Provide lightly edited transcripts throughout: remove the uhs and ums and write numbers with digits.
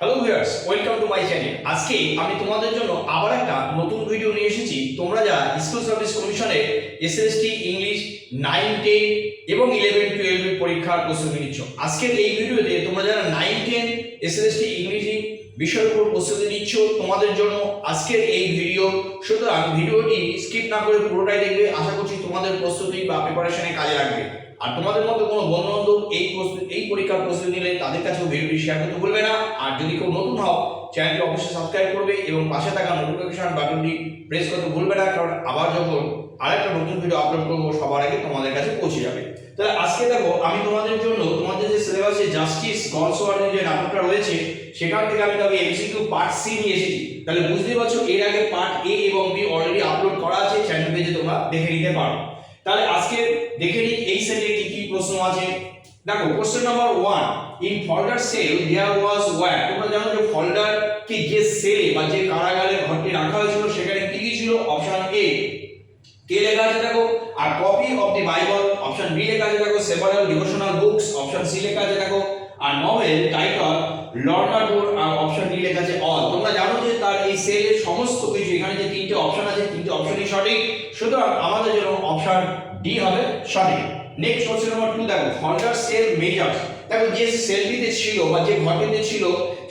Hello viewers, welcome to my channel. আজকে আমি তোমাদের জন্য আবার একটা নতুন ভিডিও নিয়ে এসেছি। তোমরা যারা স্কুল সার্ভিস কমিশনের এসএসটি ইংলিশ 9, 10 এবং 11, 12 এর পরীক্ষার প্রস্তুতি নিচ্ছ, আজকের এই ভিডিওতে তোমরা যারা 9, 10 এসএসটি ইংলিশ বিষয়ের উপর প্রস্তুতি নিচ্ছ তোমাদের জন্য আজকের এই ভিডিও। সুতরাং ভিডিওটি স্কিপ না করে পুরোটাই দেখবে। আশা করছি তোমাদের প্রস্তুতি বা প্রিপারেশনে কাজে লাগবে। আর তোমাদের মধ্যে কোনো বন্ধু-বান্ধব এই পরীক্ষার প্রস্তুতি নিলে তাদের কাছেও ভিডিওটি শেয়ার করতে ভুলবে না। আর যদি কেউ নতুন হও, চ্যানেলটি অবশ্যই সাবস্ক্রাইব করবে এবং পাশে থাকা নোটিফিকেশন বাটনটি প্রেস করতে ভুলবে না, কারণ আবার যখন আরেকটা নতুন ভিডিও আপলোড করব সবার আগে তোমাদের কাছে পৌঁছে যাবে। তাহলে আজকে দেখো, আমি তোমাদের জন্য তোমাদের যে সিলেবাসে জাস্টিস গলসওয়ার্ডের যে নাটকটা রয়েছে সেখান থেকে আমি তবে এমসিকিউ পার্ট সি নিয়ে এসেছি। তাহলে বুঝতেই পারছো এর আগে পার্ট এ এবং বি অলরেডি আপলোড করা আছে, চ্যানেল পেজে তোমরা দেখে নিতে পারো। তাহলে আজকে দেখে নিই এই সেটে কি কি প্রশ্ন আছে। দেখো, question number 1, in folder sell there was what. তোমরা জানো যে ফোল্ডার কি যে সেলে বা যে কারাগারে ঘরটি রাখা হয়েছিল সেখানে কি কি ছিল। অপশন এ কে লেখা আছে দেখো, আর copy of the Bible. Option B লেখা আছে দেখো, several devotional books. Option C লেখা আছে দেখো, আর নভেল টাইটল লর্নাডোর। আর অপশন ডি লেখা আছে অল। তোমরা জানো যে তার এই সেলের সমস্ত কিছু, এখানে যে তিনটে অপশন আছে তিনটে অপশনই সঠিক, সুতরাং আমাদের জন্য অপশন ডি হবে সঠিক। নেক্সট কোশ্চেন নাম্বার 2, দেখো ফোল্ডার সেল মেজার্স। দেখো যে সেলটিতে ছিল বা যে ঘরটিতে ছিল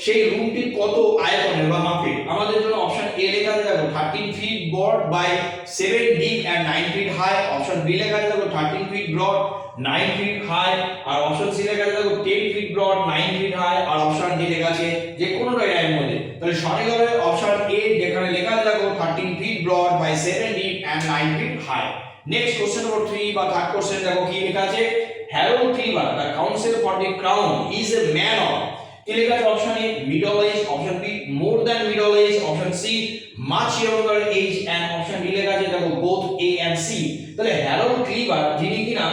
সেই রুমটি কত আয়তনের বা মাপের। আমাদের জন্য অপশন এ লেখা আছে দেখো 13 feet broad by 7 deep and 9 feet high. Option B লেখা আছে দেখো 13 ফিট ব্রড 9 ফিট হাই। আর অপশন সি লেখা আছে দেখো 10 ফিট ব্রড 9 ফিট হাই। আর অপশন ডি লেখা আছে যে কোনোটাই এর মধ্যে। তাহলে সঠিক হবে অপশন এ, যেখানে লেখা আছে দেখো 13 feet broad by 7 deep and 9 feet high. Next question number 3 বা থার্ড কোশ্চেন দেখো কি লেখা আছে, Harold Cleaver the counsel for the crown is a man of. কি লেখা আছে option A middle age, option B more than middle age, option C much younger age, and option D লেখা আছে দেখো বোথ এ এন্ড সি। তাহলে Harold Cleaver যিনি কিনা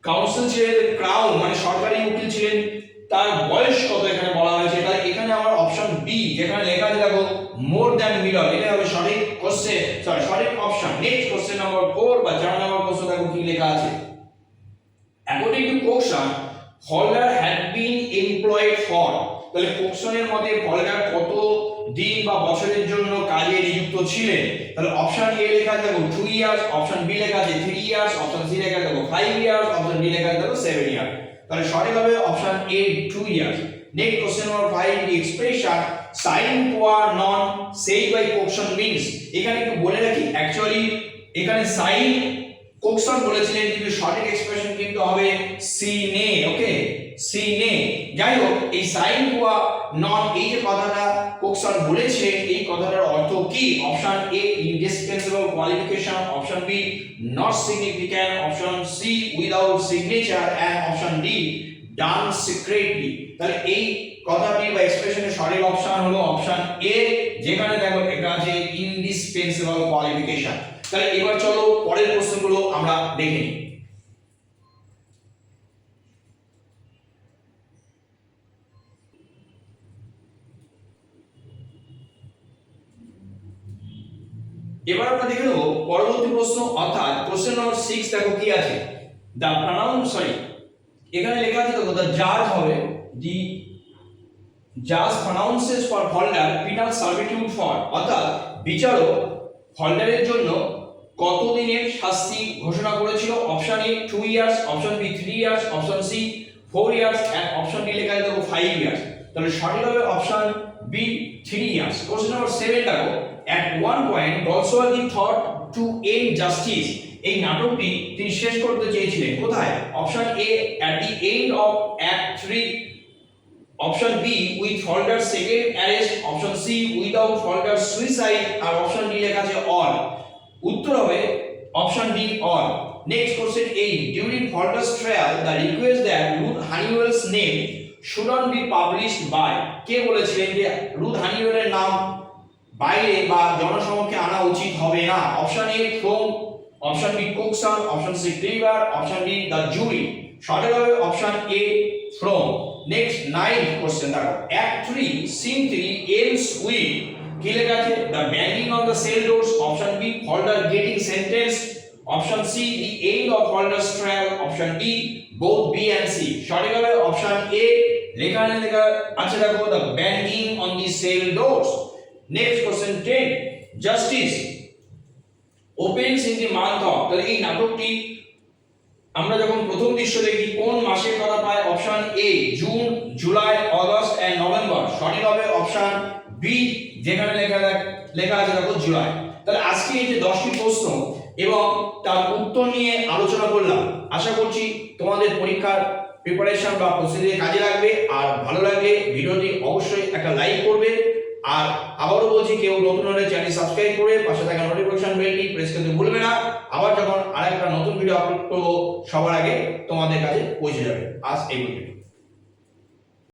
council ছিলেন, ক্রাউন মানে সরকারি উকিল ছিলেন, তার বয়স কত এখানে বলা হয়েছে। তাহলে এখানে আমার অপশন বি যেখানে লেখা আছে দেখো মোর দ্যান মিডল, এটা হবে সঠিক কোশ্চেন, সঠিক অপশন। নেক্সট কোশ্চেন নাম্বার 4 বা 4 নম্বর প্রশ্ন দেখো কি লেখা আছে, according to question holder had been employed for. তাহলে কোশ্চেনের মতে হোল্ডার কত দিন বা বছরের জন্য কাজে নিযুক্ত ছিলেন। তাহলে অপশন এ লেখা আছে দেখো 2 ইয়ার্স, অপশন বি লেখা আছে 3 ইয়ার্স, অপশন সি লেখা আছে দেখো 5 ইয়ার্স, অপশন ডি লেখা আছে দেখো 7 ইয়ার্স। তাহলে সঠিক হবে option A 2 years. Next question number 5, the expression sine qua non said by question means. এখানে একটু বলে রাখি, অ্যাকচুয়ালি এখানে সাইন কোশ্চেন বলেছিলেন কিন্তু সঠিক এক্সপ্রেশন কিন্তু হবে সিনে। ওকে, সিনে। যাই হোক, এই সাইন কোয়া নন এই যে কথাটা কোশ্চেন বলেছে এই কথাটার অর্থ কি। Option A indispensable qualification, option B not significant, option C without signature, and option D done secretly. তাহলে এই কথাটি বা এক্সপ্রেশনের সঠিক অপশন হলো অপশন এ, যেখানে দেখো এটা আছে ইনডিসপেন্সেবল কোয়ালিফিকেশন। তাহলে এবার চলো পরের প্রশ্নগুলো আমরা দেখে নিই। এবার আমরা দেখে নেব পরবর্তী প্রশ্ন, অর্থাৎ কোশ্চেন নম্বর 6। দেখো কি আছে, দা এখানে লেখা আছে দেখো, দা জাজ হবে দি জাজ pronounces for Holder penal servitude for. অর্থাৎ বিচারক হোল্ডারের জন্য কত দিনের শাস্তি ঘোষণা করেছিল। Option A 2 years, option B 3 years, option C 4 years, and option D লেখা আছে দেখো 5 ইয়ার্স। তাহলে সঠিক হবে option B 3 years. Question number 7 দেখো, at one point Goldsworthy thought to end justice। এই নাটকটি তিনি শেষ করতে চেয়েছিলেন কোথায়। Option A at the end of act 3, option B with Holder second arrest, option C without Holder suicide, আর option D লেখা আছে অল। উত্তর হবে option D all. Next question 8, during Holder's trial the request that Ruth Honeywell's name shouldn't be published by. কে বলেছিলেন যে Ruth হানিওয়েলের নাম বাইরে বা জনসমক্ষে আনা উচিত হবে না। Option A Frome, option B Cokeson, option C Cleaver, option D the jury. সঠিক হবে option A Frome. Next 9 question দেখো, অ্যাক্ট 3 সিন 3 এন্ডস উইথ। কি লেখা আছে, the banging on the cell doors, option B Holder getting sentence, option C the end of Holder's trial, option D both B and C. সঠিক হবে option এ এখানে লেখা আছে দেখো the banging on the cell doors. Next question 10, justice opens in the month of, তাহলে এই নাটকটি আমরা যখন প্রথম দৃশ্য দেখি কোন মাসের কথা পাই? Option A June, July, August and November. সঠিক হবে অপশন বি, যেখানে লেখা আছে দেখো জুলাই। তাহলে আজকে এই যে 10টি প্রশ্ন এবং তার উত্তর নিয়ে আলোচনা করলাম, আশা করছি তোমাদের পরীক্ষার প্রিপারেশন বা প্রস্তুতিতে কাজে লাগবে। আর ভালো লাগলে ভিডিওটি অবশ্যই একটা লাইক করবে। আর আবারও বলছি, কেউ নতুন হলে চ্যানেল সাবস্ক্রাইব করে পাশে থাকা নোটিফিকেশন বেলটি প্রেস করতে ভুলবে না।